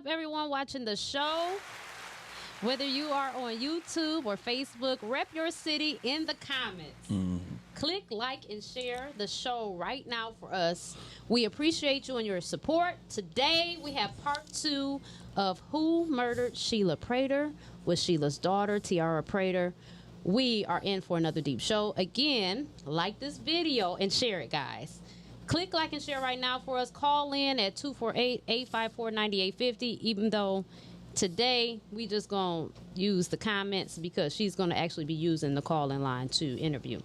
up, everyone watching the show? Whether you are on YouTube or Facebook, rep your city in the comments. Click, like, and share the show right now for us. We appreciate you and your support. Today, we have part 2 of Who Murdered Sheila Prater with Sheila's daughter, Tiara Prater. We are in for another deep show. Again, like this video and share it, guys. Click, like, and share right now for us. Call in at 248-854-9850, even though today we just going to use the comments because she's going to actually be using the call-in line to interview.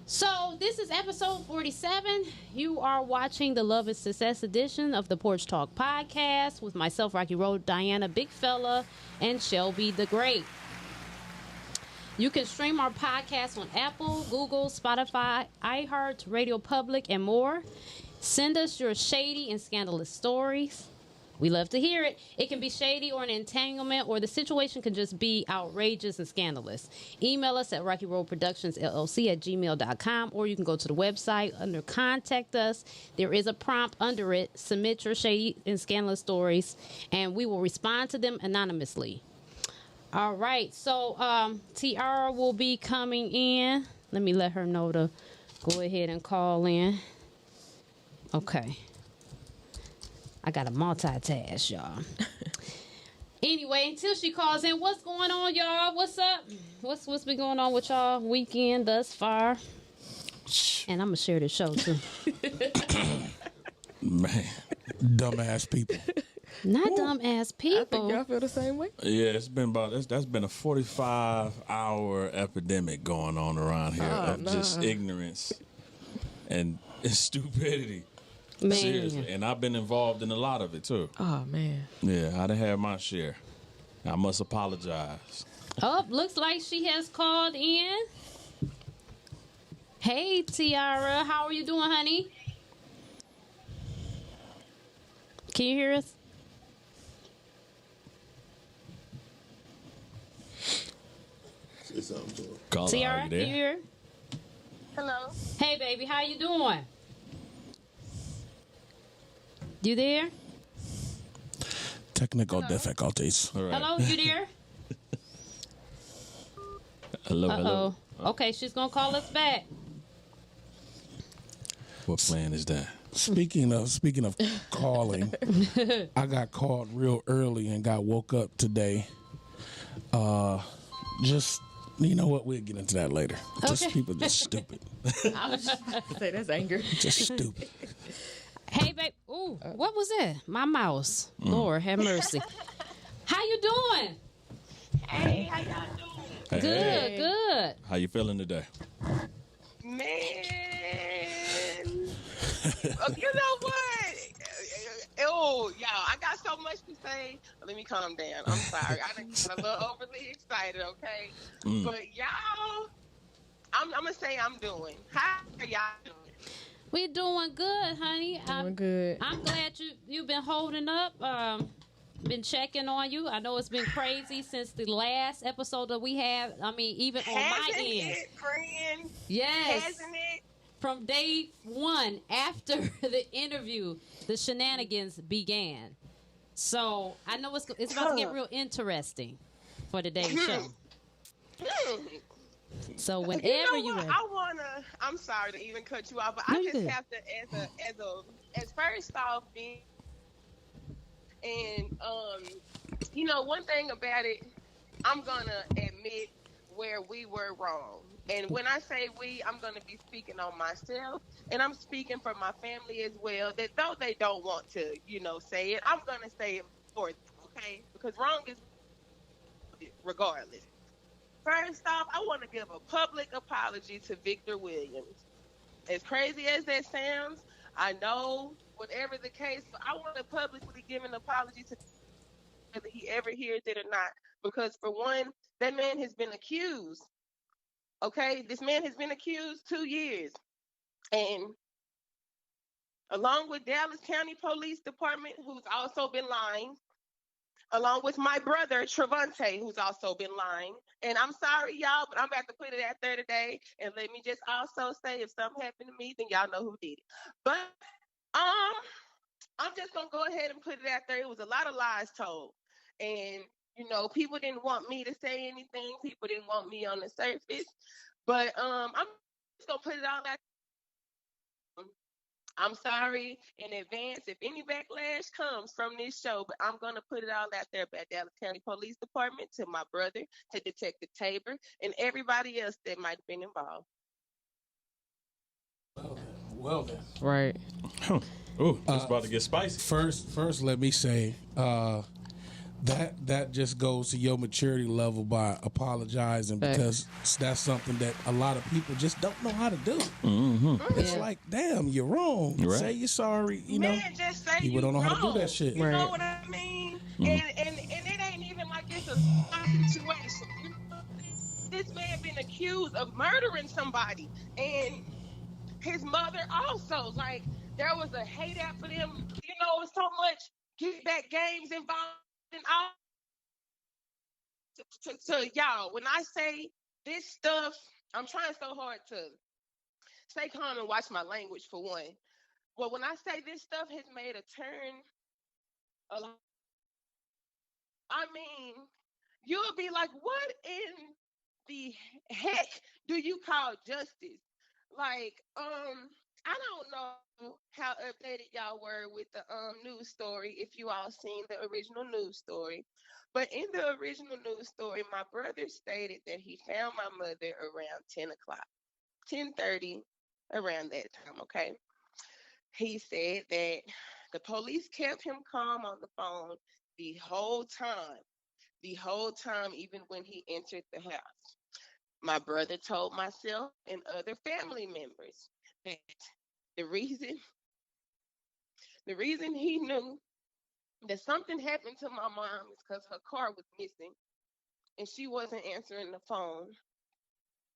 So this is episode 47. You are watching the Love and Success edition of the Porch Talk podcast with myself, Rocky Road, Diana Big Fella, and Shelby the Great. You can stream our podcast on Apple, Google, Spotify, iHeart, Radio Public, and more. Send us your shady and scandalous stories. We love to hear it. It can be shady or an entanglement, or the situation can just be outrageous and scandalous. Email us at Rockyroadproductionsllc at gmail.com, or you can go to the website under Contact Us. There is a prompt under it. Submit your shady and scandalous stories, and we will respond to them anonymously. All right, so Tiara will be coming in. Let me let her know to go ahead and call in. Okay. I got to multitask, y'all. Anyway, until she calls in, what's going on, y'all? What's up? What's been going on with y'all weekend thus far? And I'm going to share the show, too. Man, dumbass people. Not dumbass people. I think y'all feel the same way. Yeah, it's been about that's been a 45-hour epidemic going on around here of just ignorance and stupidity. Man. Seriously, and I've been involved in a lot of it too. Oh man. Yeah, I done had my share. I must apologize. Oh, looks like she has called in. Hey, Tiara, how are you doing, honey? Can you hear us? Caller, Tiara, are you can there? you hear? Hello. Hey, baby, how you doing? You there? Technical difficulties. All right. Hello, you there? Hello, hello. Okay, she's gonna call us back. What plan is that? Speaking of calling, I got called real early and got woke up today. Just, you know what? We'll get into that later. Just Okay. people just stupid. I was just about to say that's anger. Just stupid. Hey, babe. Ooh, what was that? My mouse. Lord, have mercy. How you doing? Hey, how y'all doing? Good, good. How you feeling today? Man. You know what? Oh, y'all, I got so much to say. Let me calm down. I'm sorry. I done got a little overly excited, okay? But y'all, I'm going to say I'm doing. How are y'all doing? We doing good, honey. Doing good. I'm glad you've been holding up. Been checking on you. I know it's been crazy since the last episode that we had. I mean, even on my Hasn't end. it, friend? Yes. Hasn't it? From day one, after the interview, the shenanigans began. So I know it's about to get real interesting for today's show. So whenever you know you're ready. I'm sorry to even cut you off, but No, I you're just good. have to, as first off, and you know, one thing about it, I'm gonna admit where we were wrong. And when I say we, I'm gonna be speaking on myself, and I'm speaking for my family as well. That though they don't want to, you know, say it, I'm gonna say it for them, okay? Because wrong is regardless. First off, I want to give a public apology to Victor Williams. As crazy as that sounds, I know whatever the case, but I want to publicly give an apology to whether he ever hears it or not. Because for one, that man has been accused. Okay? This man has been accused 2 years. And along with Dallas County Police Department, who's also been lying, along with my brother, Trevante, who's also been lying. And I'm sorry, y'all, but I'm about to put it out there today. And let me just also say, if something happened to me, then y'all know who did it. But I'm just going to go ahead and put it out there. It was a lot of lies told. And, you know, people didn't want me to say anything. People didn't want me on the surface. But I'm just going to put it all out there. I'm sorry in advance if any backlash comes from this show, but I'm going to put it all out there by Dallas County Police Department, to my brother, to Detective Tabor, and everybody else that might have been involved. Well then. Right. Oh, it's about to get spicy. First, let me say that just goes to your maturity level by apologizing, because that's something that a lot of people just don't know how to do. It's like, damn, you're wrong. Right. Say you're sorry. You know, just say people don't know how to do that shit. You know what I mean? And it ain't even like it's a situation. This man been accused of murdering somebody, and his mother also. Like, there was a hate out for them. You know, so much get back games involved and all. To y'all, when I say this stuff, I'm trying so hard to stay calm and watch my language, for one. Well, when I say this stuff has made a turn, I mean, you'll be like, what in the heck do you call justice? Like, I don't know how updated y'all were with the news story, if you all seen the original news story. But in the original news story, my brother stated that he found my mother around 10 o'clock, 10:30, around that time, okay? He said that the police kept him calm on the phone the whole time, even when he entered the house. My brother told myself and other family members that the reason he knew that something happened to my mom is because her car was missing and she wasn't answering the phone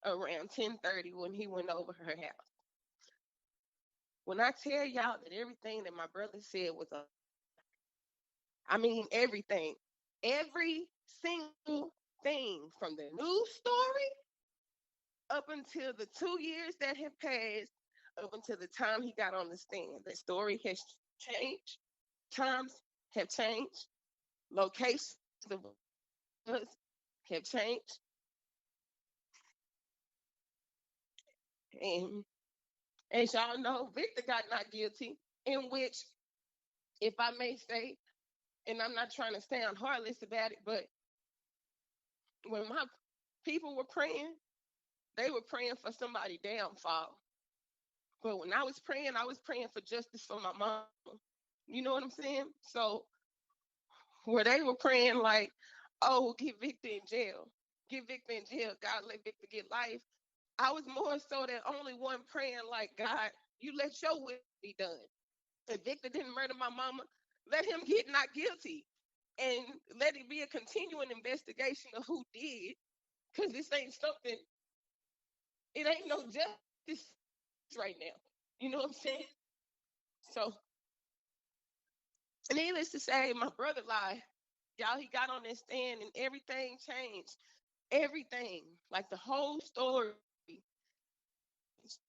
around 10:30 when he went over her house. When I tell y'all that everything that my brother said was I mean everything, every single thing, from the news story up until the 2 years that have passed, up until the time he got on the stand, the story has changed. Times have changed. Locations of us have changed. And as y'all know, Victor got not guilty, in which, if I may say, and I'm not trying to sound heartless about it, but when my people were praying, they were praying for somebody's downfall. But when I was praying for justice for my mom. You know what I'm saying? So where they were praying like, oh, get Victor in jail. Get Victor in jail. God, let Victor get life. I was more so than only one praying like, God, you let your will be done. If Victor didn't murder my mama, let him get not guilty. And let it be a continuing investigation of who did. Because this ain't something, it ain't no justice right now. You know what I'm saying? So, needless to say, my brother lied. Y'all, he got on that stand and everything changed. Everything. Like the whole story.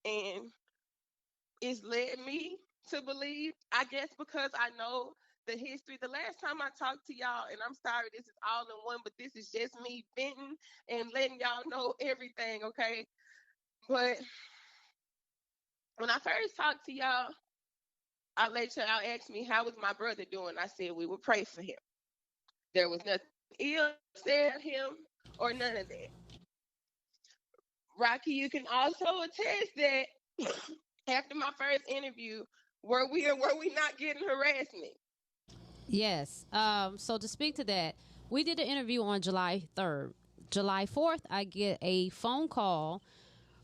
And it's led me to believe, I guess because I know the history. The last time I talked to y'all, and I'm sorry, this is all in one, but this is just me venting and letting y'all know everything, okay? But when I first talked to y'all, I let y'all ask me, how was my brother doing? I said, we would pray for him. There was nothing ill said of him or none of that. Rocky, you can also attest that after my first interview, were we not getting harassment? Yes. So to speak to that, we did an interview on July 3rd. July 4th, I get a phone call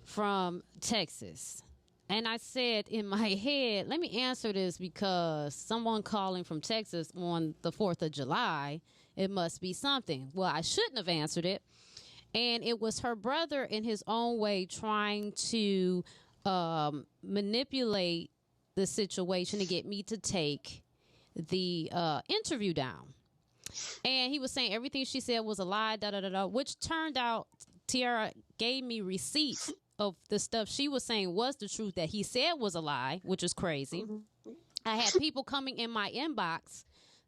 from Texas. And I said in my head, let me answer this because someone calling from Texas on the 4th of July, it must be something. Well, I shouldn't have answered it. And it was her brother in his own way trying to manipulate the situation to get me to take the interview down. And he was saying everything she said was a lie, which turned out Tiara gave me receipts of the stuff she was saying was the truth that he said was a lie, which is crazy. I had people coming in my inbox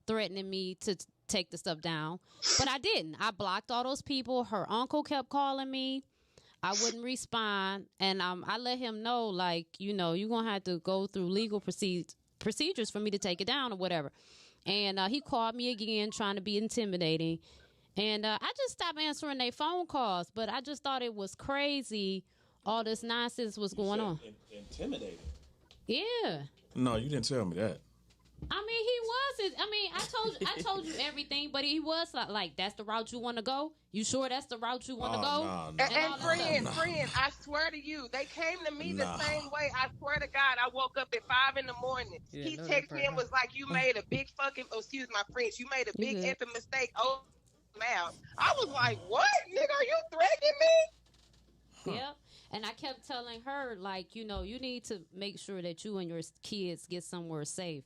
threatening me to take the stuff down, but I didn't. I blocked all those people. Her uncle kept calling me. I wouldn't respond, and I let him know, like, you're going to have to go through legal procedures for me to take it down or whatever. And he called me again trying to be intimidating, and I just stopped answering their phone calls, but I just thought it was crazy all this nonsense was going on. Intimidating? Yeah. No, you didn't tell me that. I mean, he wasn't. I mean, I told you everything, but he was like, that's the route you want to go? You sure that's the route you want to go? No. And friend, I swear to you, they came to me the same way. I swear to God, I woke up at 5 a.m. He texted me and was like, you made a big fucking, excuse my French, you made a big effing mistake. Oh, mouth. I was like, what? Nigga, are you threatening me? Yep. And I kept telling her, like, you need to make sure that you and your kids get somewhere safe.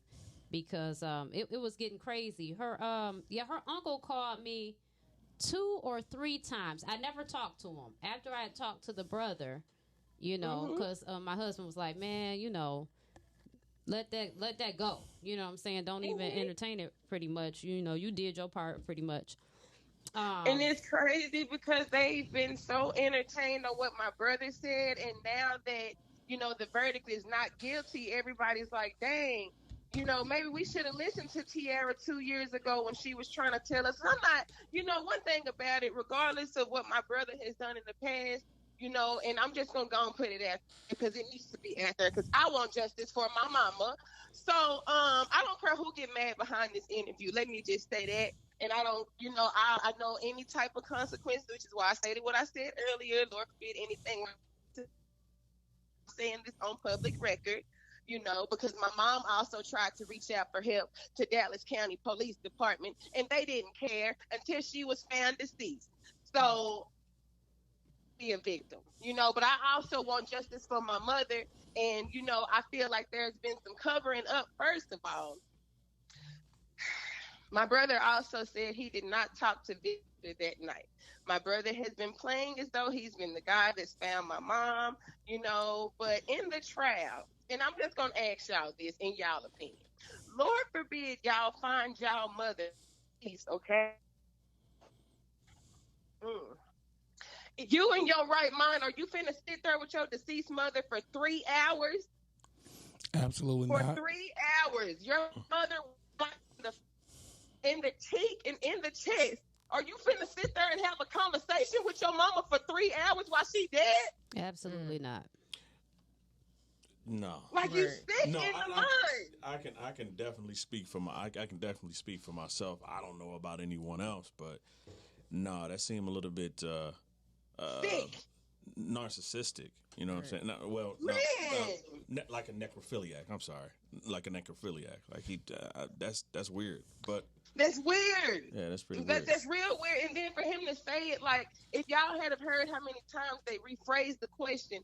Because it was getting crazy. Her uncle called me 2 or 3 times. I never talked to him. After I had talked to the brother, because my husband was like, man, let that go. You know what I'm saying? Don't even entertain it pretty much. You did your part pretty much. And it's crazy because they've been so entertained on what my brother said. And now that, the verdict is not guilty, everybody's like, dang. Maybe we should have listened to Tiara 2 years ago when she was trying to tell us. I'm not, one thing about it, regardless of what my brother has done in the past, and I'm just going to go and put it out because it needs to be out there because I want justice for my mama. So I don't care who get mad behind this interview. Let me just say that. And I don't, I know any type of consequence, which is why I stated what I said earlier. Lord forbid anything saying this on public record. Because my mom also tried to reach out for help to Dallas County Police Department, and they didn't care until she was found deceased. So, be a victim, but I also want justice for my mother, and, I feel like there's been some covering up, first of all. My brother also said he did not talk to Victor that night. My brother has been playing as though he's been the guy that's found my mom, but in the trial, and I'm just going to ask y'all this in y'all opinion. Lord forbid y'all find y'all mother peace, okay? You in your right mind, are you finna sit there with your deceased mother for 3 hours? Absolutely not. For 3 hours. Your mother in the cheek and in the chest. Are you finna sit there and have a conversation with your mama for 3 hours while she dead? Absolutely not. No. Like you sick in the mind. I can definitely speak for I can definitely speak for myself. I don't know about anyone else, but no, that seemed a little bit sick. Narcissistic. You know what I'm saying? No, like a necrophiliac. I'm sorry, like a necrophiliac. Like that's weird. But that's weird. Yeah, that's pretty weird. That's real weird. And then for him to say it, like if y'all had have heard how many times they rephrased the question,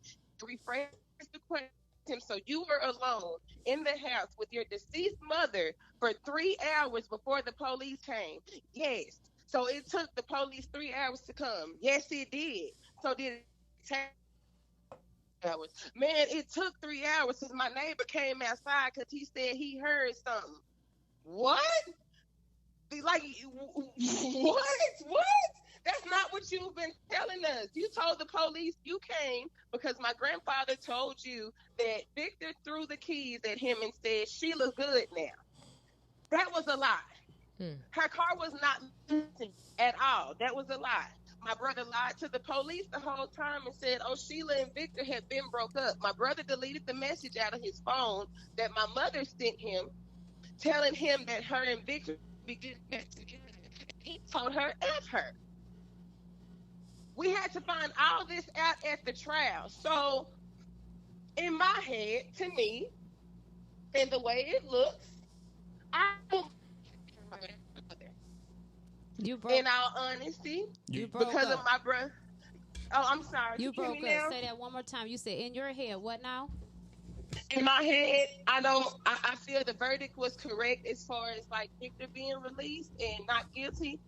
so you were alone in the house with your deceased mother for 3 hours before the police came. Yes. So it took the police 3 hours to come. Yes, it did. So did it take hours? Man, it took 3 hours since my neighbor came outside because he said he heard something. What? Like, what? That's not what you've been telling us. You told the police you came because my grandfather told you that Victor threw the keys at him and said, Sheila good now. That was a lie. Her car was not missing at all. That was a lie. My brother lied to the police the whole time and said, oh, Sheila and Victor had been broke up. My brother deleted the message out of his phone that my mother sent him, telling him that her and Victor began together. He told her F her. We had to find all this out at the trial. So, in my head, to me, and the way it looks, I don't. You broke. In all honesty, you broke because up. of my brother. Oh, I'm sorry. You broke up. Now? Say that one more time. You said in your head. What now? In my head, I feel the verdict was correct as far as like Victor being released and not guilty.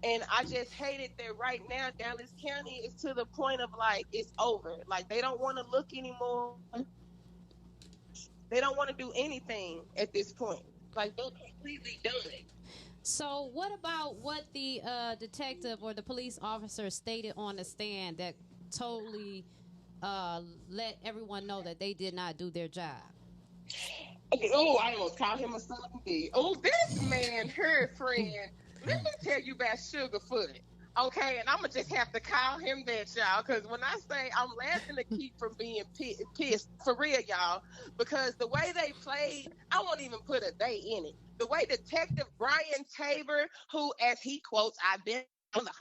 And I just hate it that right now Dallas County is to the point of like it's over. Like they don't want to look anymore. They don't want to do anything at this point. Like, they're completely done. So what about what the detective or the police officer stated on the stand that totally let everyone know that they did not do their job? Oh, I almost called him a son of a bitch. Oh, this man, her friend. Let me tell you about Sugarfoot. Okay, and I'm going to just have to call him that, y'all, because when I say I'm laughing to keep from being pissed, for real, y'all, because the way they played, I won't even put a day in it. The way Detective Brian Tabor, who, as he quotes, I've been on the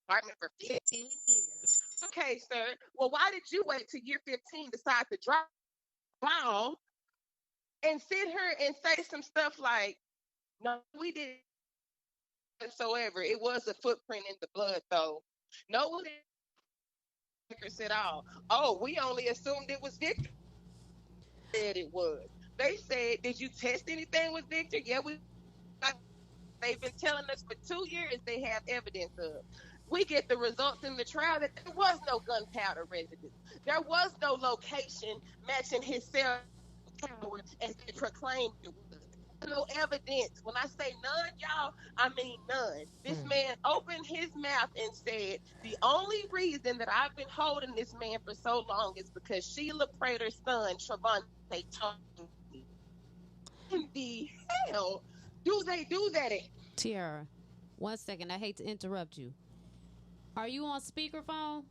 department for 15 years. Okay, sir, well, why did you wait till year 15 to decide to drop ball and sit here and say some stuff like, no, we didn't whatsoever. It was a footprint in the blood, though. No one said all. Oh, we only assumed it was Victor. Said it was. They said, did you test anything with Victor? Yeah, they've been telling us for 2 years they have evidence of. We get the results in the trial that there was no gunpowder residue. There was no location matching his cell tower as they proclaimed it was. No evidence. When I say none, y'all, I mean none. This man opened his mouth and said, the only reason that I've been holding this man for so long is because Sheila Prater's son, Travante, told me. In the hell do they do that in? Tiara, 1 second. I hate to interrupt you. Are you on speakerphone?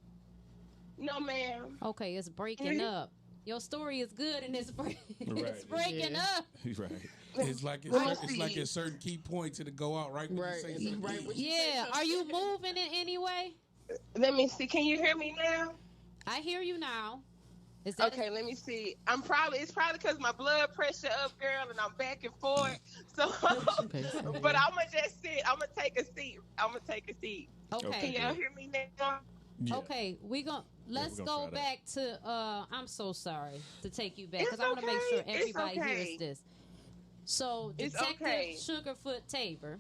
No, ma'am. Okay, it's breaking up. Your story is good and it's it's breaking up. Right. It's like a certain key point to go out right when you say something. Right. Yeah. Are you moving in any way? Let me see. Can you hear me now? I hear you now. Is that okay? Let me see. It's probably because my blood pressure up, girl, and I'm back and forth. So, but I'm gonna just sit. I'm gonna take a seat. Okay. Can y'all hear me now? Yeah. Okay, let's go back to I'm so sorry to take you back because I want to make sure everybody hears this. So Detective Sugarfoot Tabor,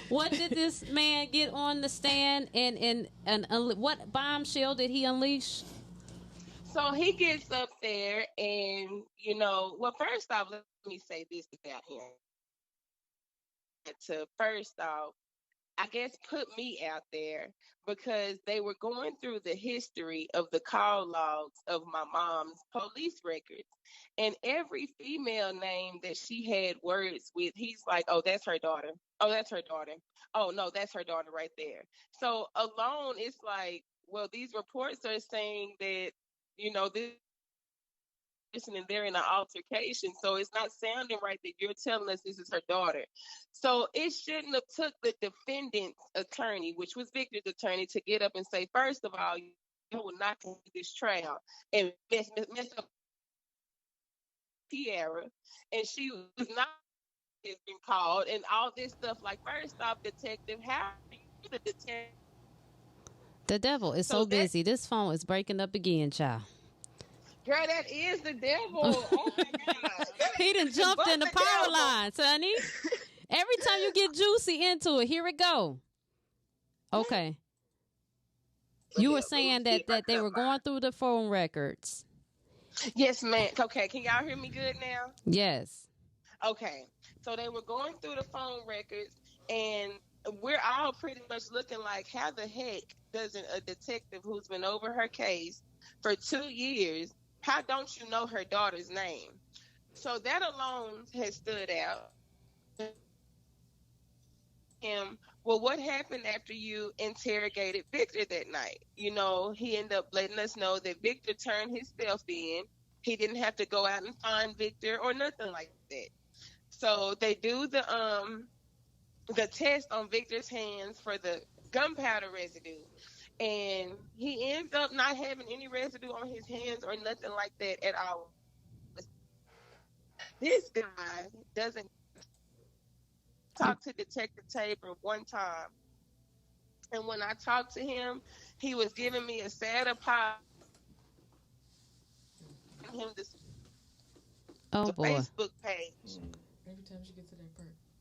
what did this man get on the stand and what bombshell did he unleash? So he gets up there and, well, first off, let me say this about him. First off, I guess put me out there because they were going through the history of the call logs of my mom's police records. And every female name that she had words with, he's like, oh, that's her daughter. Oh, that's her daughter. Oh, no, that's her daughter right there. So alone, it's like, well, these reports are saying that, and they're in an altercation, so it's not sounding right that you're telling us this is her daughter. So it shouldn't have took the defendant's attorney, which was Victor's attorney, to get up and say, first of all, you will not do this trial and mess up Tiara, and she was not has been called and all this stuff. Like, first off, detective, how are you the detective? The devil is so busy. This phone is breaking up again, child. Girl, that is the devil. Oh my God. He done jumped in the power lines, honey. Every time you get juicy into it, here it go. Okay. You were saying that they were going through the phone records. Yes, ma'am. Okay, can y'all hear me good now? Yes. Okay. So they were going through the phone records, and we're all pretty much looking like, how the heck doesn't a detective who's been over her case for 2 years, how don't you know her daughter's name? So that alone has stood out. Well, what happened after you interrogated Victor that night? He ended up letting us know that Victor turned himself in. He didn't have to go out and find Victor or nothing like that. So they do the test on Victor's hands for the gunpowder residue. And he ends up not having any residue on his hands or nothing like that at all. This guy doesn't talk to Detective Tabor one time. And when I talked to him, he was giving me a sad apology. The Facebook page. Every time she gets to that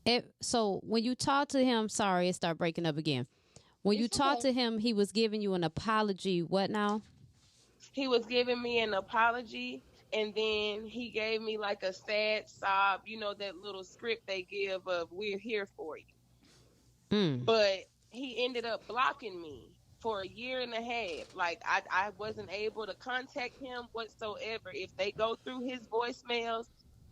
part. So when you talk to him, sorry, it started breaking up again. When you talk to him, he was giving you an apology. What now? He was giving me an apology, and then he gave me like a sad sob, you know, that little script they give of "We're here for you." But he ended up blocking me for a year and a half. Like I wasn't able to contact him whatsoever. If they go through his voicemails,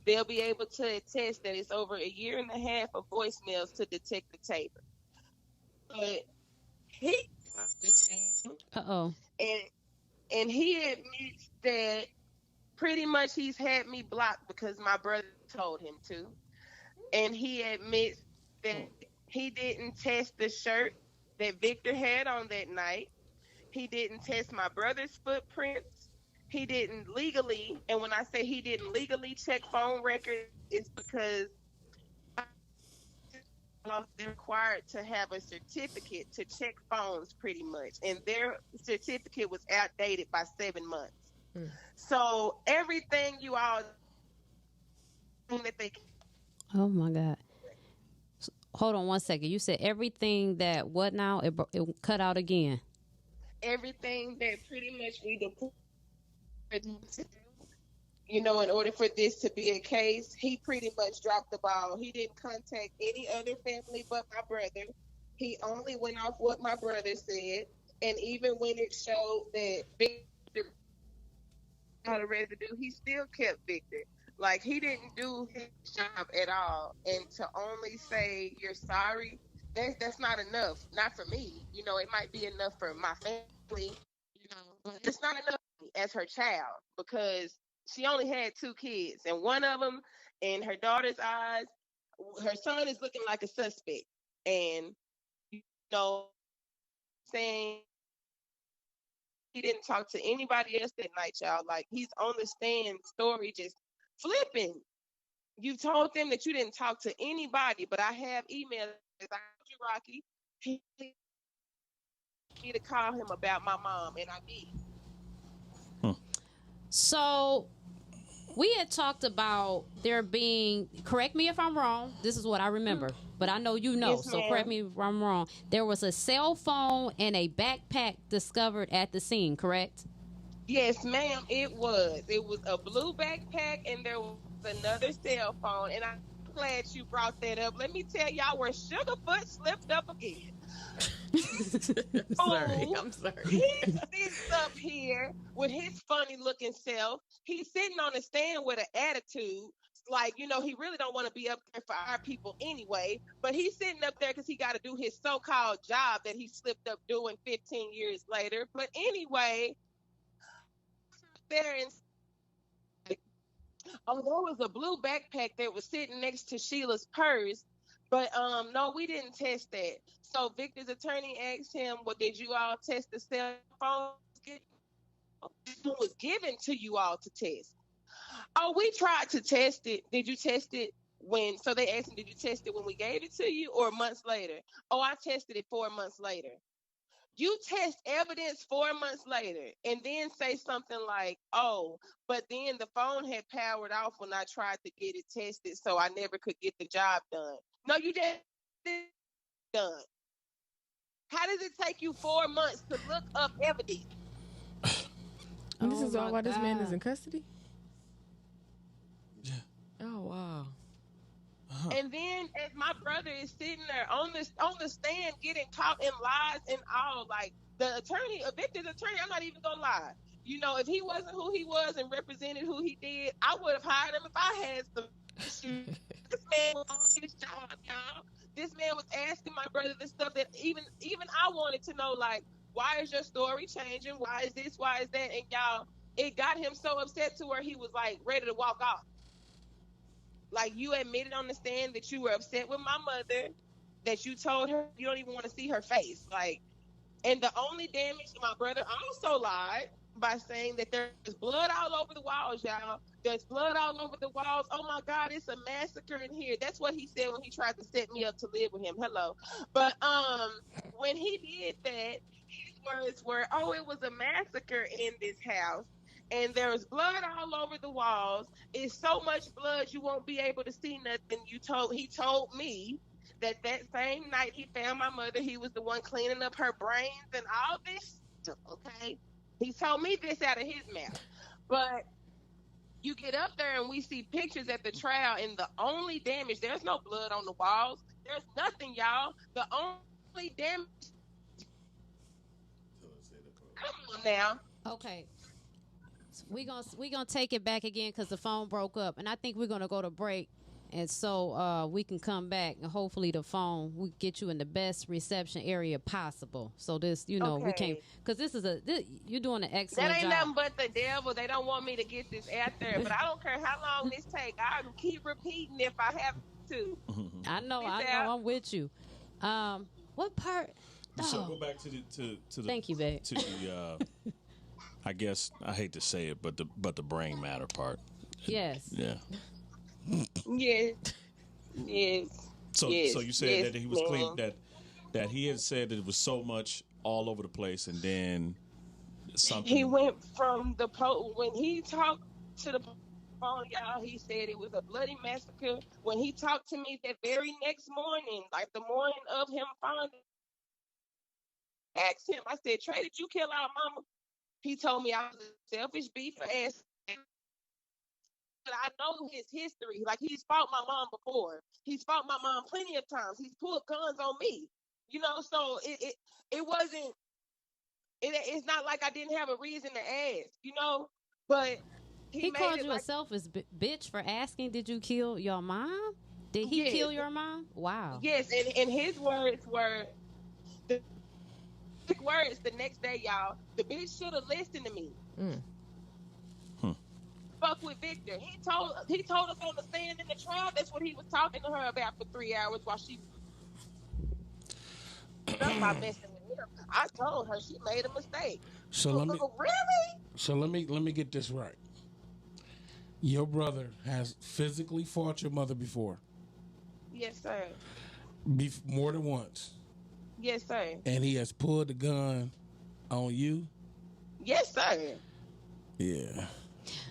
they'll be able to attest that it's over a year and a half of voicemails to detect the tape. But he and he admits that pretty much he's had me blocked because my brother told him to. And he admits that he didn't test the shirt that Victor had on that night. He didn't test my brother's footprints. He didn't legally, and when I say he didn't legally check phone records, it's because they're required to have a certificate to check phones pretty much. And their certificate was outdated by 7 months. So everything you all that they... Oh my God. Hold on one second. You said everything that what now? It cut out again. Everything that pretty much we deployed, you know, in order for this to be a case, he pretty much dropped the ball. He didn't contact any other family but my brother. He only went off what my brother said. And even when it showed that Victor had a residue, he still kept Victor. Like, he didn't do his job at all. And to only say you're sorry, that's not enough. Not for me. You know, it might be enough for my family, you know, but it's not enough as her child, because she only had 2 kids. And one of them, in her daughter's eyes, her son is looking like a suspect. And, you know, saying he didn't talk to anybody else that night, y'all. Like, he's on the stand, story just flipping. You told them that you didn't talk to anybody, but I have emails. I told you, Rocky, he me to call him about my mom, and I did. So we had talked about there being, correct me if I'm wrong, this is what I remember, but I know you know, yes, so ma'am. correct me if I'm wrong. There was a cell phone and a backpack discovered at the scene, correct? Yes, ma'am, it was. It was a blue backpack, and there was another cell phone, and I'm glad you brought that up. Let me tell y'all where Sugarfoot slipped up again. I'm sorry. He sits up here with his funny looking self. He's sitting on the stand with an attitude. Like, you know, he really don't want to be up there for our people anyway. But he's sitting up there because he got to do his so-called job that he slipped up doing 15 years later. But anyway, there and there was a blue backpack that was sitting next to Sheila's purse. But no, we didn't test that. So Victor's attorney asked him, well, did you all test the cell phone? This one was given to you all to test. Oh, we tried to test it. Did you test it when? So they asked him, did you test it when we gave it to you or months later? Oh, I tested it 4 months later. You test evidence 4 months later and then say something like, oh, but then the phone had powered off when I tried to get it tested, so I never could get the job done. No, you just didn't done. How does it take you 4 months to look up evidence? And this is all why this man is in God. custody? Yeah. Oh, wow. And then as my brother is sitting there on the stand getting caught in lies and all, like the attorney, a Victor's attorney, I'm not even gonna lie. You know, if he wasn't who he was and represented who he did, I would have hired him if I had some issues. This man was on his job, y'all. This man was asking my brother the stuff that even I wanted to know, like, why is your story changing? Why is this? Why is that? And y'all, it got him so upset to where he was like ready to walk off. Like, you admitted on the stand that you were upset with my mother, that you told her you don't even want to see her face. Like, and the only damage, my brother also lied by saying that there's blood all over the walls, y'all. There's blood all over the walls. Oh my God, it's a massacre in here. That's what he said when he tried to set me up to live with him. Hello. But when he did that, his words were, oh, it was a massacre in this house. And there was blood all over the walls. It's so much blood you won't be able to see nothing. He told me that same night he found my mother, he was the one cleaning up her brains and all this stuff, okay? He told me this out of his mouth. But you get up there and we see pictures at the trial, and the only damage, there's no blood on the walls. There's nothing, y'all. The only damage. Come on now. Okay. We gonna take it back again because the phone broke up, and I think we're gonna go to break, and so we can come back, and hopefully the phone we get you in the best reception area possible. So this, we can't, because you're doing an excellent job. That ain't nothing but the devil. They don't want me to get this out there, but I don't care how long this take. I'll keep repeating if I have to. I know, I'm with you. What part? So go back to the. Thank you, babe. To the. I guess I hate to say it, but the brain matter part. Yes. Yeah. Yes. So you said that he was clean, that he had said that it was so much all over the place, and then something. He went from when he talked to the phone, y'all. He said it was a bloody massacre. When he talked to me that very next morning, like the morning of him finding, asked him. I said, "Trey, did you kill our mama?" He told me I was a selfish beef ass. But I know his history. Like, he's fought my mom before. He's fought my mom plenty of times. He's pulled guns on me. So it wasn't. It's not like I didn't have a reason to ask. But he called you a selfish bitch for asking, "Did you kill your mom? Did he kill your mom?" Wow. Yes, and his words were. Words the next day, y'all. The bitch should have listened to me. Fuck with Victor. He told us on the stand in the trial. That's what he was talking to her about for 3 hours while she. That's not messing with him. I told her she made a mistake. So let me get this right. Your brother has physically fought your mother before. Yes, sir. More than once. Yes, sir. And he has pulled the gun on you? Yes, sir. Yeah.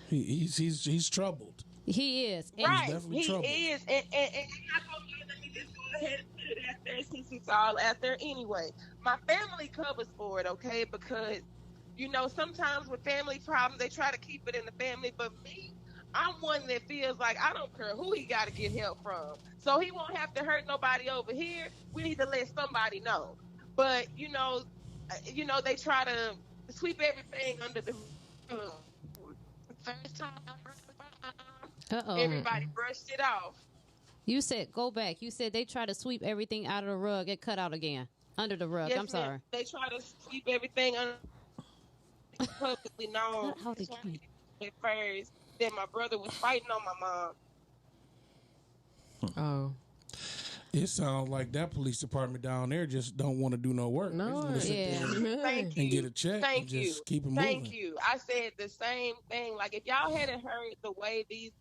He's troubled. He is. Right. He's definitely troubled. He is. And let me just go ahead and put it out there since it's all out there anyway. My family covers for it, okay? Because, sometimes with family problems, they try to keep it in the family. But me, I'm one that feels like I don't care who he got to get help from. So he won't have to hurt nobody over here. We need to let somebody know. But, they try to sweep everything under the first time everybody brushed it off. You said, go back. You said they try to sweep everything out of the rug. Get cut out again. Under the rug. Yes, I'm sorry. They try to sweep everything under publicly known at first that my brother was fighting on my mom. Oh. It sounds like that police department down there just don't want to do no work. No, Thank you. And get a check. Thank you. Just keep it moving. Thank you. I said the same thing. Like, if y'all hadn't heard the way these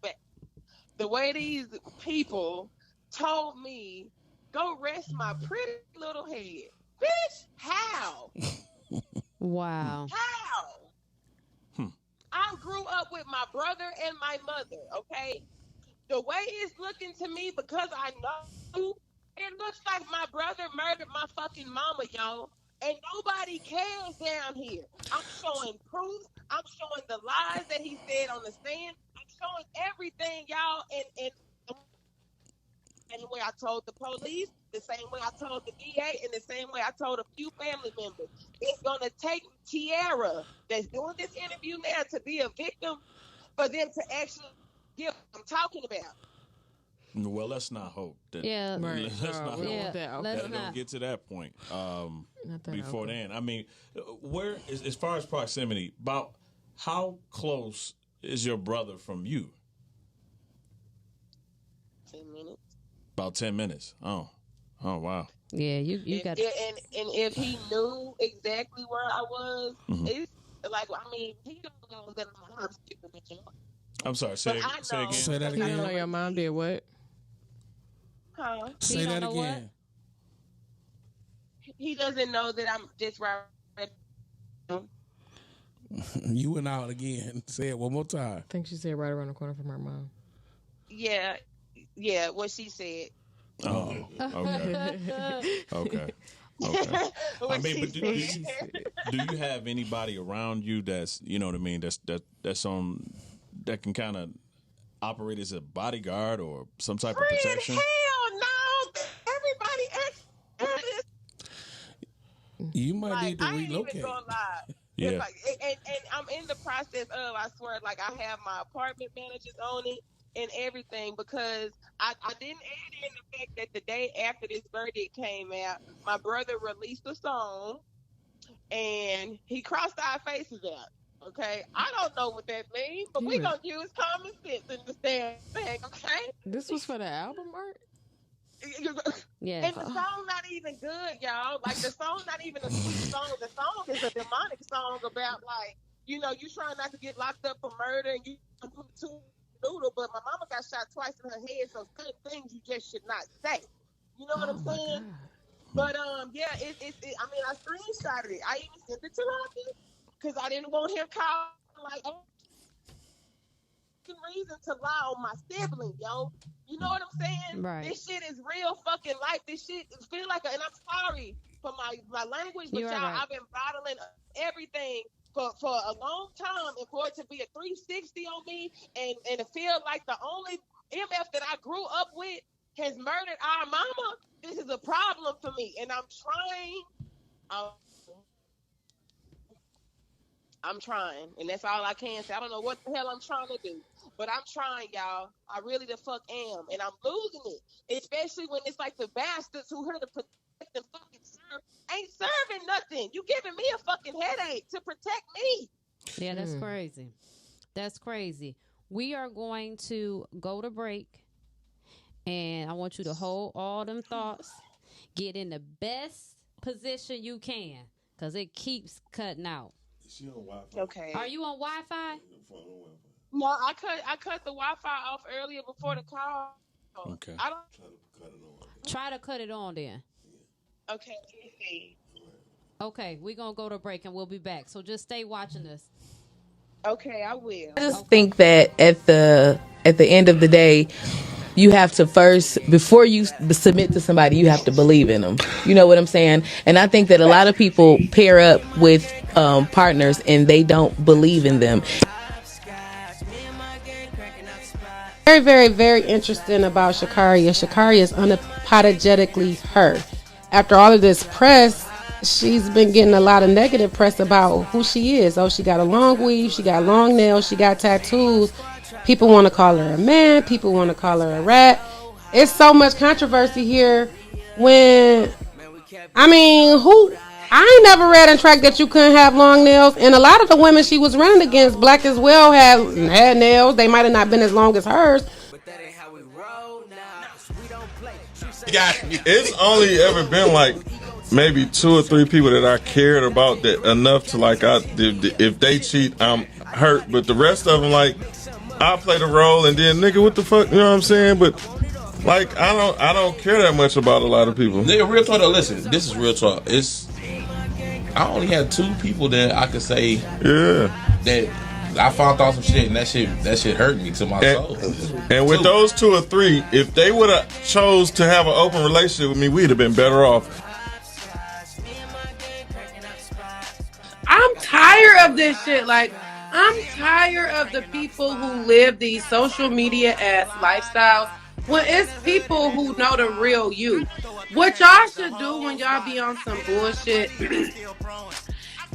people told me, go rest my pretty little head, bitch. How? Wow. How? I grew up with my brother and my mother. Okay. The way it's looking to me, because I know it looks like my brother murdered my fucking mama, y'all. And nobody cares down here. I'm showing proof. I'm showing the lies that he said on the stand. I'm showing everything, y'all. And the way I told the police, the same way I told the DA, and the same way I told a few family members. It's going to take Tiara, that's doing this interview now, to be a victim for them to actually get what I'm talking about. Well, let's not hope that. Yeah, right. Let's not hope let's don't get to that point. Before then, I mean, where as far as proximity, about how close is your brother from you? 10 minutes. About 10 minutes. Oh, wow. Yeah, you got. And if he knew exactly where I was, it's like, I mean, he don't know that my mom's stupid with you. I'm sorry. Say again. Say that again. You don't know your mom did what? Huh? Say that again. He doesn't know that I'm just right. You went out again. Say it one more time. I think she said right around the corner from her mom. Yeah, what she said. Oh, okay. Okay. Okay. What she but said. do you have anybody around you that's, you know what I mean, that's on, that can kind of operate as a bodyguard or some type of protection? Hell no. Everybody You might like, need to I ain't relocate. even gonna lie. Yeah. And I'm in the process of, I swear, like, I have my apartment managers on it and everything, because I didn't add in the fact that the day after this verdict came out, my brother released a song and he crossed our faces out. Okay, I don't know what that means, but we gonna use common sense in this damn thing. Okay, This was for the album art? Yeah. and the song not even good, y'all. Like, the song not even a sweet song. The song is a demonic song about, like, you know, you trying not to get locked up for murder and you put two noodle, but my mama got shot twice in her head, so certain things you just should not say. You know what I'm saying? But yeah, I mean, I screenshotted it. I even sent it to Rocky because I didn't want him calling like, oh, reason to lie on my sibling, yo. You know what I'm saying? Right. This shit is real fucking life. This shit feel like and I'm sorry for my language, but y'all, right. I've been bottling everything for a long time, and for it to be a 360 on me and to feel like the only MF that I grew up with has murdered our mama, this is a problem for me. And I'm trying, and that's all I can say. I don't know what the hell I'm trying to do, but I'm trying, y'all. I really the fuck am, and I'm losing it, especially when it's like the bastards who here to protect and fucking serve ain't serving nothing. You giving me a fucking headache to protect me. Yeah, that's crazy. That's crazy. We are going to go to break, and I want you to hold all them thoughts, get in the best position you can, because it keeps cutting out. Is she on Wi-Fi? Okay. Are you on Wi-Fi? No, I cut the Wi-Fi off earlier before the call. Okay. I don't try to cut it on then. Okay, let me see. Okay, we're gonna go to break and we'll be back. So just stay watching this. Okay, I will. I just think that at the end of the day, you have to first, before you submit to somebody, you have to believe in them. You know what I'm saying? And I think that a lot of people pair up with partners and they don't believe in them. Very, very, very interesting about Sha'Carri. Sha'Carri is unapologetically her. After all of this press, she's been getting a lot of negative press about who she is. Oh, she got a long weave, she got long nails, she got tattoos. People want to call her a man, people want to call her a rat. It's so much controversy here when, I mean, I ain't never read in track that you couldn't have long nails, and a lot of the women she was running against, black as well, had nails. They might have not been as long as hers. It's only ever been like maybe 2 or 3 people that I cared about that enough to like, if they cheat, I'm hurt. But the rest of them, like, I play the role, and then nigga, what the fuck, you know what I'm saying? But like, I don't care that much about a lot of people. Nigga, real talk though. Listen, this is real talk. I only had 2 people that I could say, that I found out some shit, and that shit hurt me to my soul. And with those 2 or 3, if they would have chose to have an open relationship with me, we'd have been better off. I'm tired of this shit. Like, I'm tired of the people who live these social media ass lifestyles when it's people who know the real you. What y'all should do when y'all be on some bullshit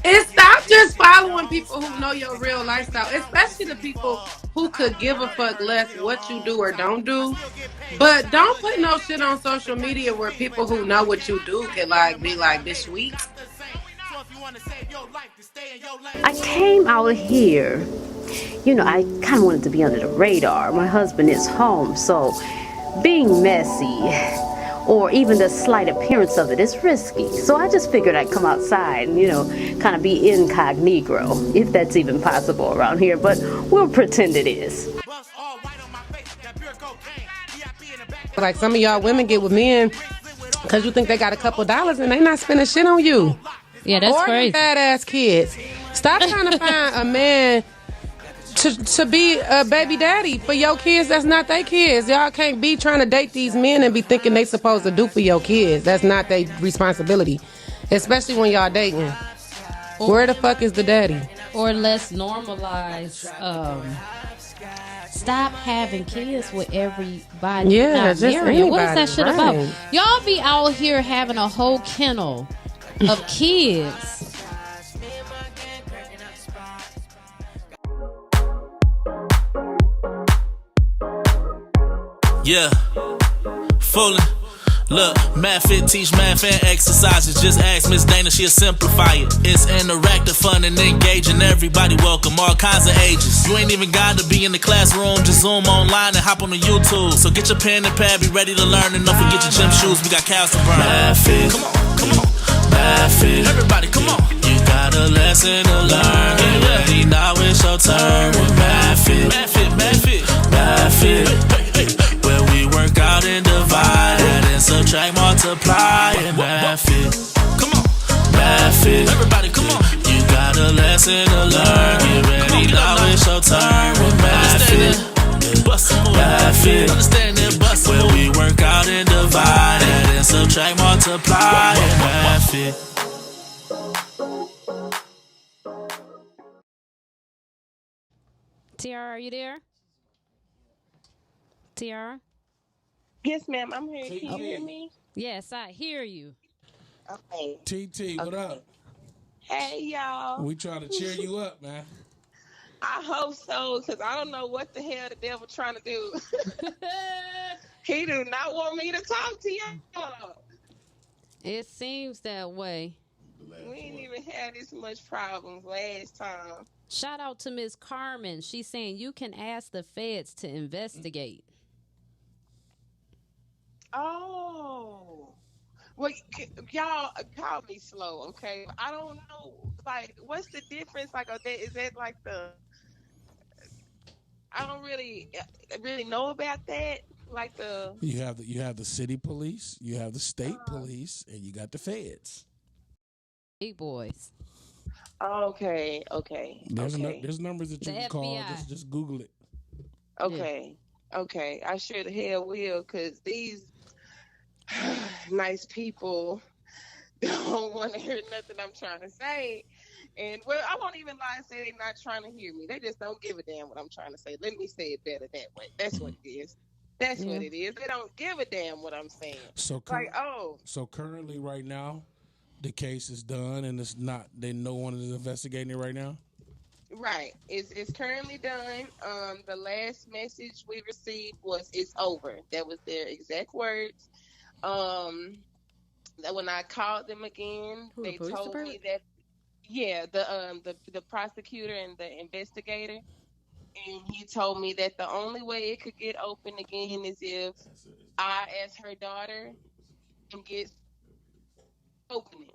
is stop just following people who know your real lifestyle, especially the people who could give a fuck less what you do or don't do. But don't put no shit on social media where people who know what you do can like be like, this week. I came out here, you know, I kind of wanted to be under the radar. My husband is home, so being messy or even the slight appearance of it is risky. So I just figured I'd come outside and, you know, kind of be incognito, if that's even possible around here, but we'll pretend it is. Like some of y'all women get with men because you think they got a couple dollars and they not spending shit on you. Yeah, that's or crazy. Or badass kids. Stop trying to find a man to be a baby daddy for your kids that's not their kids. Y'all can't be trying to date these men and be thinking they supposed to do for your kids. That's not their responsibility, especially when y'all dating. Where the fuck is the daddy? Or let's normalize stop having kids with everybody. Yeah, not just marrying. anybody. What is that shit right. about? Y'all be out here having a whole kennel of kids. Yeah, fooling. Look, math fit teach math and exercises. Just ask Miss Dana, she'll simplify it. It's interactive, fun, and engaging. Everybody welcome, all kinds of ages. You ain't even got to be in the classroom. Just zoom online and hop on the YouTube. So get your pen and pad, be ready to learn. And don't forget your gym shoes, we got cows to burn. Math fit, come on, come on. Math fit, everybody, come on. You got a lesson to learn. Get ready, now it's your turn. With math fit, math fit, math fit, math fit. Where we work out and divide, and subtract, multiply, and math it. Come on, math it. Everybody, come on. You got a lesson to learn. Get ready, now it's your turn. With math it, bust math it. Understand it, bust where we work out and divide, and subtract, multiply, and math it. Tiara, are you there? Tiara? Yes, ma'am. I'm here. Can you hear me? Yes, I hear you. Okay. TT, what up? Hey, y'all. We trying to cheer you up, man. I hope so, because I don't know what the hell the devil trying to do. He do not want me to talk to y'all. It seems that way. We ain't even had this much problems last time. Shout out to Miss Carmen. She's saying you can ask the feds to investigate. Oh. Well, y'all call me slow, okay? I don't know, like, what's the difference? Like, is that like the... I don't really know about that. Like the... You have the city police, you have the state police, and you got the feds. Big boys. Okay. There's numbers that you can call. Just Google it. Okay. I sure the hell will, because these nice people don't want to hear nothing I'm trying to say. And, well, I won't even lie and say they're not trying to hear me. They just don't give a damn what I'm trying to say. Let me say it better that way. That's what it is. That's what it is. They don't give a damn what I'm saying. So currently right now, the case is done and it's not, no one is investigating it right now? Right. It's currently done. The last message we received was it's over. That was their exact words. That when I called them again, they told me that the prosecutor and the investigator, and he told me that the only way it could get open again is if I, as her daughter, can get opening.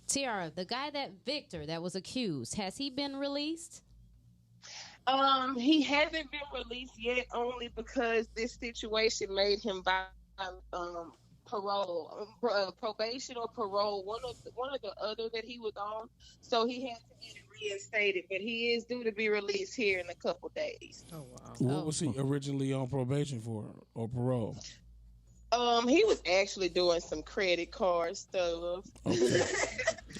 Tiara, the guy Victor that was accused, has he been released? He hasn't been released yet, only because this situation made him violate parole, probation or parole, one of the other that he was on. So he has to get it reinstated, but he is due to be released here in a couple days. Oh wow! What was he originally on probation for or parole? He was actually doing some credit card stuff. Okay.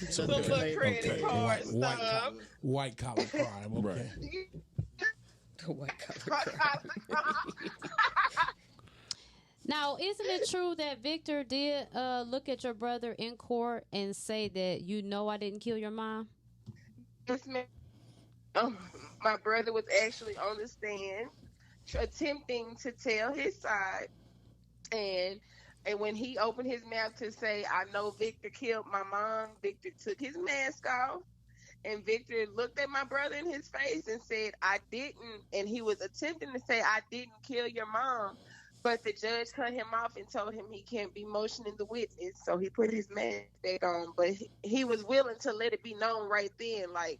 Some little credit card stuff. White collar crime. Okay. White collar crime. Now, isn't it true that Victor did look at your brother in court and say that I didn't kill your mom? Yes, ma'am. My brother was actually on the stand attempting to tell his side. And when he opened his mouth to say, I know Victor killed my mom, Victor took his mask off. And Victor looked at my brother in his face and said, I didn't. And he was attempting to say, I didn't kill your mom. But the judge cut him off and told him he can't be motioning the witness. So he put his mask back on. But he was willing to let it be known right then, like,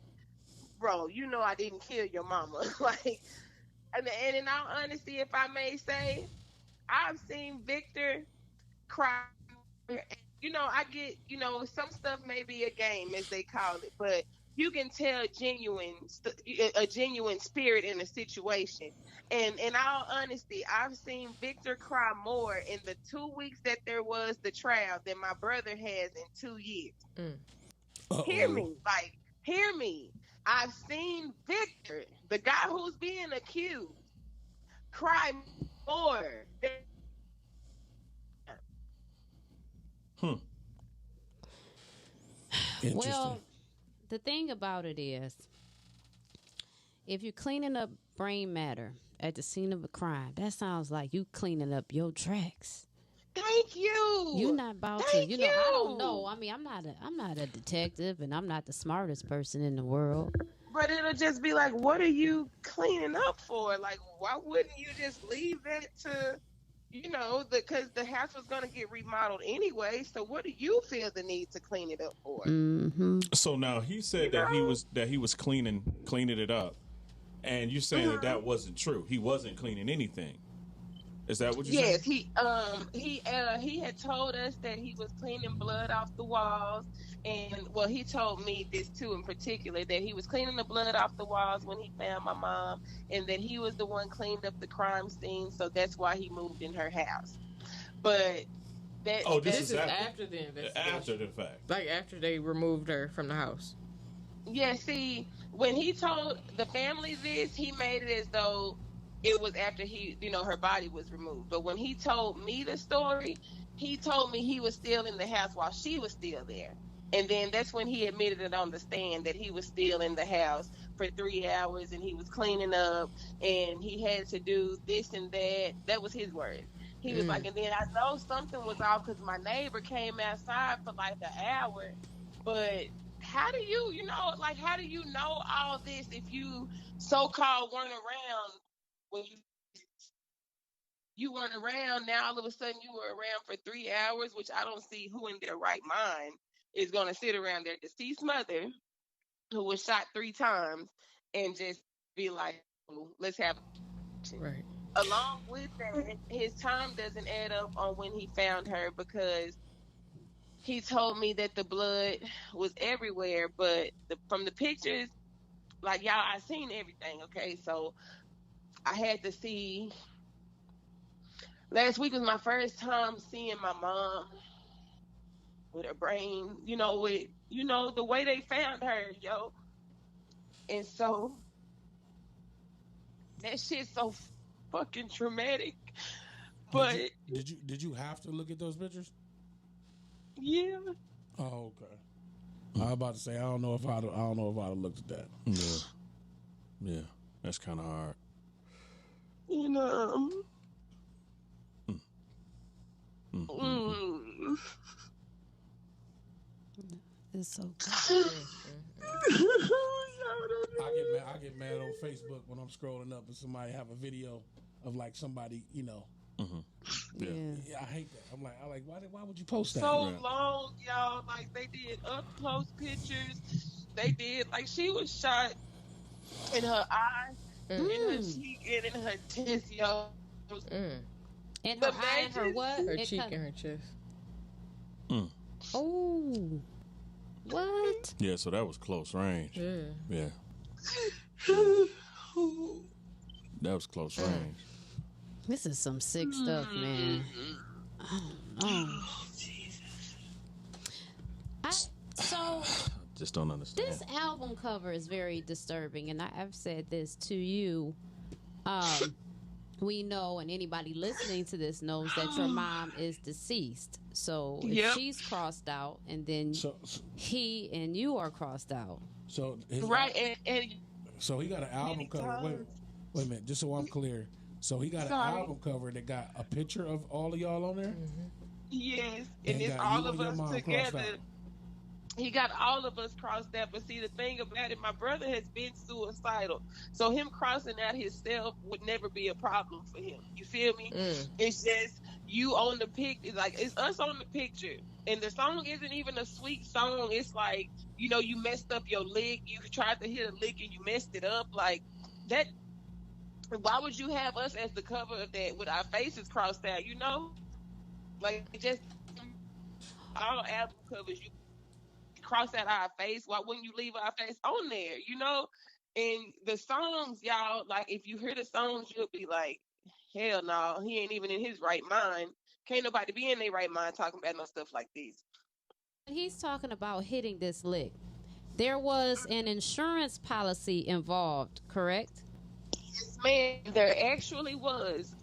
bro, I didn't kill your mama. And in all honesty, if I may say, I've seen Victor cry. I get, some stuff may be a game, as they call it. But you can tell a genuine spirit in a situation. And in all honesty, I've seen Victor cry more in the 2 weeks that there was the trial than my brother has in 2 years. Hear me, hear me. I've seen Victor, the guy who's being accused, cry more than Well, the thing about it is, if you're cleaning up brain matter at the scene of a crime, that sounds like you cleaning up your tracks. Thank you. You're not about to, I don't know. I mean, I'm not a detective, and I'm not the smartest person in the world. But it'll just be like, what are you cleaning up for? Like, why wouldn't you just leave that to, because the house was going to get remodeled anyway. So what do you feel the need to clean it up for? Mm-hmm. So now he said that he was cleaning it up, and you're saying that wasn't true. He wasn't cleaning anything. Is that what you're saying? Yes, he had told us that he was cleaning blood off the walls, and he told me this too in particular, that he was cleaning the blood off the walls when he found my mom, and that he was the one cleaned up the crime scene, so that's why he moved in her house. But this is after the investigation. After the fact, like after they removed her from the house. Yeah, see, when he told the family this, he made it as though it was after her body was removed. But when he told me the story, he told me he was still in the house while she was still there. And then that's when he admitted it on the stand that he was still in the house for 3 hours, and he was cleaning up, and he had to do this and that. That was his word. He was like, and then I know something was off because my neighbor came outside for like an hour. But how do you know all this if you so-called weren't around when you weren't around? Now all of a sudden you were around for 3 hours, which I don't see who in their right mind is going to sit around their deceased mother who was shot 3 times and just be like, let's have a right. Along with that, his time doesn't add up on when he found her, because he told me that the blood was everywhere, but from the pictures, like, y'all, I seen everything, okay? So I had to see. Last week was my first time seeing my mom with her brain, with, the way they found her, yo. And so that shit's so fucking traumatic. But did you have to look at those pictures? Yeah. Oh, okay. I was about to say I don't know if I'd have looked at that. Yeah, that's kind of hard. It's so good. I get mad on Facebook when I'm scrolling up and somebody have a video of like somebody, Yeah, I hate that. I'm like, why would you post that? So long, y'all. Like, they did up close pictures. They did, like, she was shot in her eye, in her cheek, and in her chest, y'all. In her eye and her what? Her cheek and her chest. Oh. What? Yeah, so that was close range. Yeah. That was close range. This is some sick stuff, man. Oh, Jesus. So just don't understand. This album cover is very disturbing, and I've said this to you. We know, and anybody listening to this knows, that your mom is deceased. So if she's crossed out, and then he and you are crossed out. So right, and so he got an album cover. Wait a minute, just so I'm clear. So he got an album cover that got a picture of all of y'all on there? Yes, and it's all of us together. He got all of us crossed out. But see, the thing about it, my brother has been suicidal. So him crossing out himself would never be a problem for him. You feel me? It's just you on the picture. Like, it's us on the picture. And the song isn't even a sweet song. It's like, you messed up your lick. You tried to hit a lick and you messed it up. Like, that. Why would you have us as the cover of that with our faces crossed out, Like, just all album covers, you cross out our face? Why wouldn't you leave our face on there? You know? And the songs, y'all, like if you hear the songs, you'll be like, hell no, he ain't even in his right mind. Can't nobody be in their right mind talking about no stuff like this. He's talking about hitting this lick. There was an insurance policy involved, correct? Yes, man. There actually was.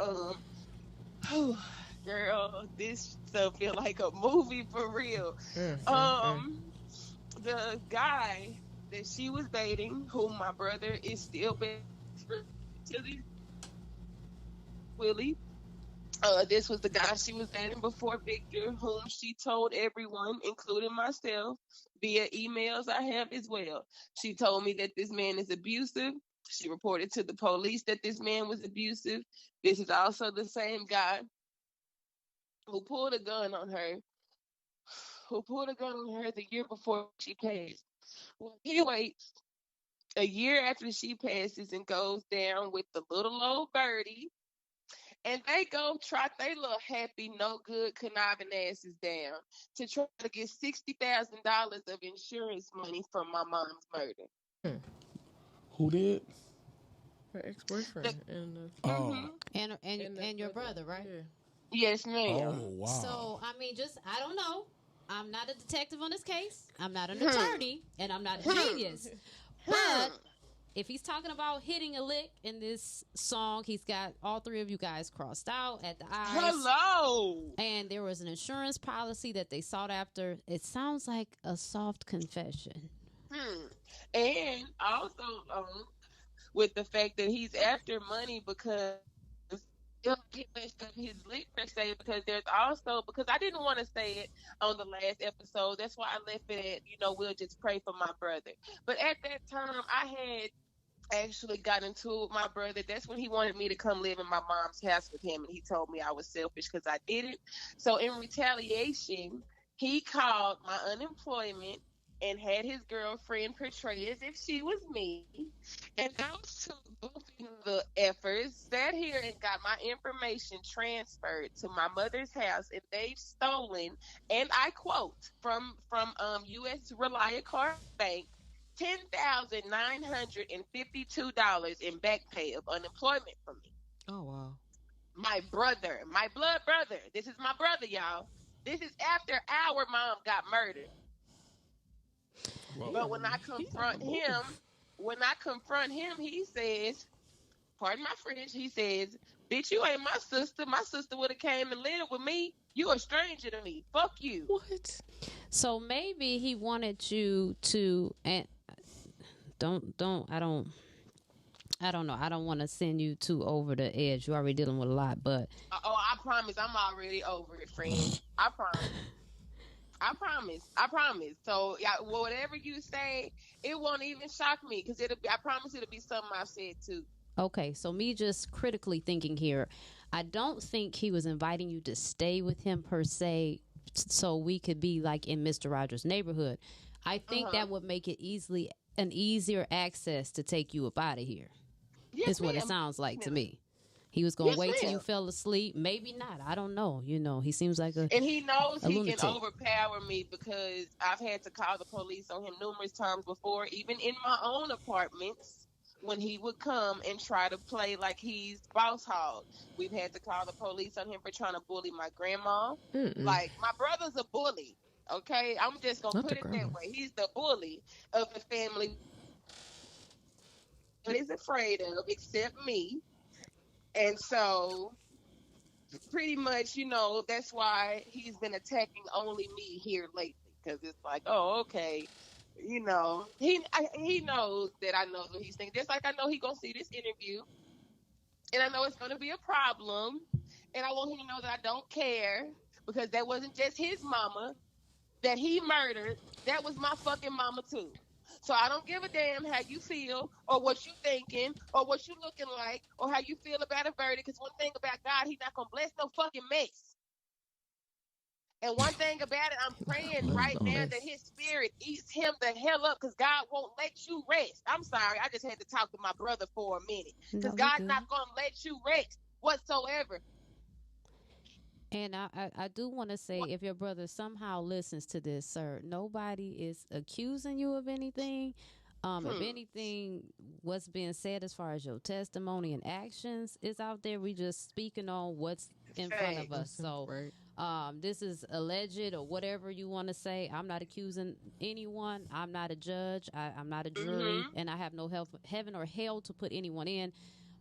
Girl, this stuff feel like a movie for real. The guy that she was dating, whom my brother is still Willie. This was the guy she was dating before Victor, whom she told everyone, including myself, via emails I have as well. She told me that this man is abusive. She reported to the police that this man was abusive. This is also the same guy who pulled a gun on her, the year before she passed. Well, he waits a year after she passes and goes down with the little old birdie. And they go trot their little happy, no good, conniving asses down to try to get $60,000 of insurance money from my mom's murder. Who did? Her ex-boyfriend and your brother, right? Yeah. Yes, ma'am. Oh, wow. So I mean, I don't know. I'm not a detective on this case. I'm not an attorney, and I'm not a genius. But if he's talking about hitting a lick in this song, he's got all three of you guys crossed out at the eyes. Hello. And there was an insurance policy that they sought after. It sounds like a soft confession. And also with the fact that he's after money because his lick per se, because there's also, because I didn't want to say it on the last episode. That's why I left it at, we'll just pray for my brother. But at that time, I had actually got into it with my brother. That's when he wanted me to come live in my mom's house with him, and he told me I was selfish because I didn't. So in retaliation, he called my unemployment and had his girlfriend portray as if she was me. And those two goofy the effers sat here and got my information transferred to my mother's house, and they've stolen, and I quote, from U.S. Reliant Car Bank, $10,952 in back pay of unemployment from me. Oh, wow. My brother, my blood brother. This is my brother, y'all. This is after our mom got murdered. Whoa. But when I confront him, he says, pardon my French, he says, bitch, you ain't my sister. My sister would have came and lived with me. You a stranger to me. Fuck you. What? So maybe he wanted you to, and I don't know. I don't want to send you too over the edge. You're already dealing with a lot, but. I promise I'm already over it, friend. I promise. So, yeah, whatever you say, it won't even shock me because I promise it'll be something I've said too. Okay, so me just critically thinking here, I don't think he was inviting you to stay with him per se, so we could be like in Mr. Rogers' neighborhood. I think that would make it an easier access to take you up out of here. Yes, is what it sounds like to me. He was going to wait till you fell asleep. Maybe not. I don't know. He seems like and he knows he lunatic. Can overpower me because I've had to call the police on him numerous times before, even in my own apartments, when he would come and try to play like he's boss hog. We've had to call the police on him for trying to bully my grandma. Like, my brother's a bully. Okay? I'm just going to put it that way. He's the bully of the family. He's afraid of, except me. And so, pretty much, that's why he's been attacking only me here lately. Because it's like, oh, okay. He knows that I know what he's thinking. Just like I know he's going to see this interview. And I know it's going to be a problem. And I want him to know that I don't care. Because that wasn't just his mama that he murdered. That was my fucking mama, too. So I don't give a damn how you feel or what you thinking or what you looking like or how you feel about a verdict. Because one thing about God, he's not going to bless no fucking mess. And one thing about it, I'm praying right now that his spirit eats him the hell up because God won't let you rest. I'm sorry. I just had to talk to my brother for a minute because God's not going to let you rest whatsoever. And I do want to say, if your brother somehow listens to this, sir, nobody is accusing you of anything. If anything, what's being said as far as your testimony and actions is out there, we just speaking on what's in front of us. So this is alleged or whatever you want to say. I'm not accusing anyone. I'm not a judge. I'm not a jury, and I have no heaven or hell to put anyone in.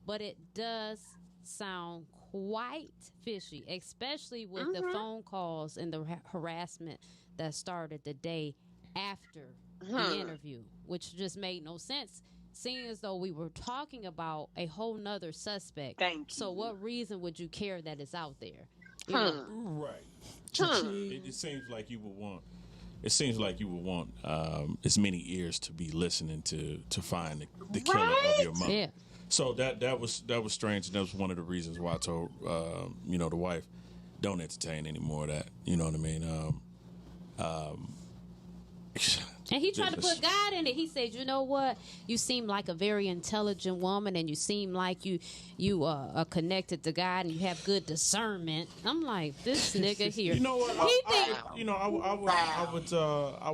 But it does sound quite fishy, especially with the phone calls and the harassment that started the day after the interview, which just made no sense, seeing as though we were talking about a whole nother suspect. So what reason would you care that it's out there? Right. It seems like you would want. It seems like you would want as many ears to be listening to find the killer of your mother. Yeah. So that was strange, and that was one of the reasons why I told the wife, don't entertain any more of that. You know what I mean? And he tried to put God in it. He said, you know what? You seem like a very intelligent woman, and you seem like you are connected to God, and you have good discernment. I'm like, this nigga here. You know what? I would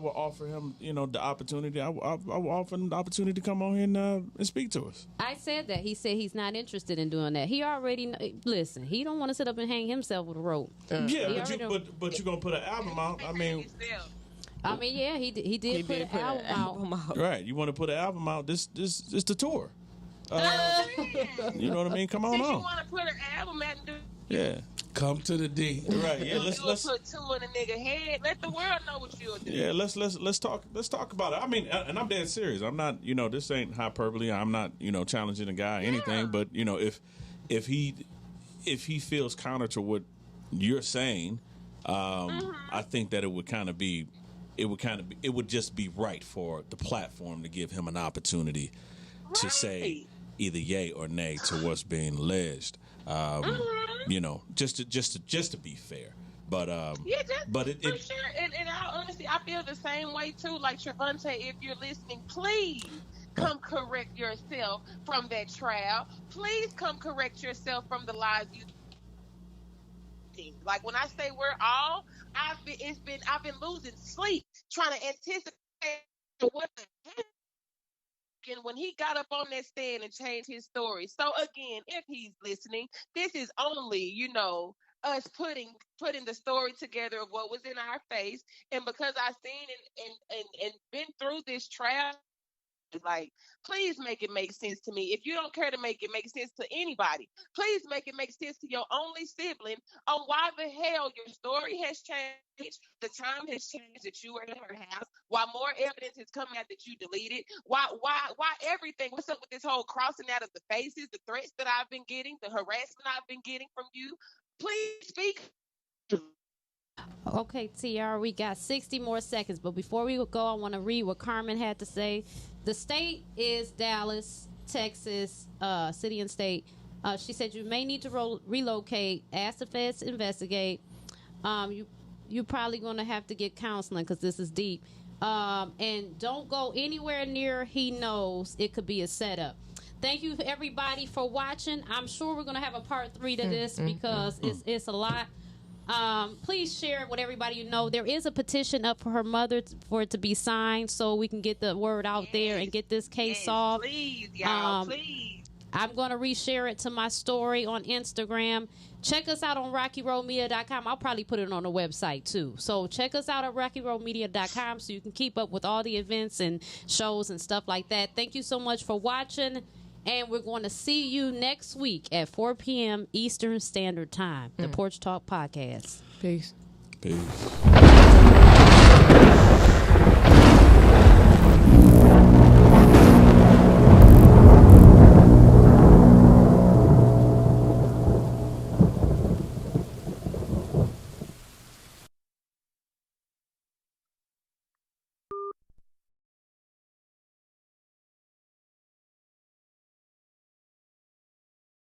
offer him, the opportunity. I would offer him the opportunity to come on here and speak to us. I said that. He said he's not interested in doing that. He already listen. He don't want to sit up and hang himself with a rope. But you're gonna put an album out. Yeah, he did put an album out. Right, you want to put an album out? This the tour. You know what I mean? Come on. You want to put an album out and do? Yeah, come to the D. Right. Yeah, let's put two in a nigga head. Let the world know what you'll do. Yeah, let's talk about it. I mean, and I'm dead serious. I'm not, this ain't hyperbole. I'm not, challenging a guy or anything. But if he feels counter to what you're saying, I think that it would just be right for the platform to give him an opportunity to say either yay or nay to what's being alleged. Just to be fair. But for sure. And honestly, I feel the same way too. Like Trevante, if you're listening, please come correct yourself from that trial. Please come correct yourself from the lies you. Like when I say we're all, I've been losing sleep trying to anticipate what the heck. And when he got up on that stand and changed his story. So again, if he's listening, this is only, us putting the story together of what was in our face. And because I've seen and been through this trial, like, please make it make sense to me. If you don't care to make it make sense to anybody, please make it make sense to your only sibling on why the hell your story has changed, the time has changed that you were in her house, why more evidence has come out that you deleted, why everything. What's up with this whole crossing out of the faces, the threats that I've been getting, the harassment I've been getting from you? Please speak. Okay, Tiara, we got 60 more seconds, but before we go, I want to read what Carmen had to say. The state is Dallas, Texas, city and state. She said you may need to relocate, ask the feds to investigate. You're probably going to have to get counseling because this is deep. And don't go anywhere near he knows. It could be a setup. Thank you, everybody, for watching. I'm sure we're going to have a part 3 to this because it's a lot. Please share it with everybody you know. There is a petition up for her mother for it to be signed so we can get the word out there and get this case solved. Please, y'all, please. I'm going to reshare it to my story on Instagram. Check us out on RockyRoadMedia.com. I'll probably put it on the website, too. So check us out at RockyRoadMedia.com so you can keep up with all the events and shows and stuff like that. Thank you so much for watching. And we're going to see you next week at 4 p.m. Eastern Standard Time. The Porch Talk Podcast. Peace. Peace.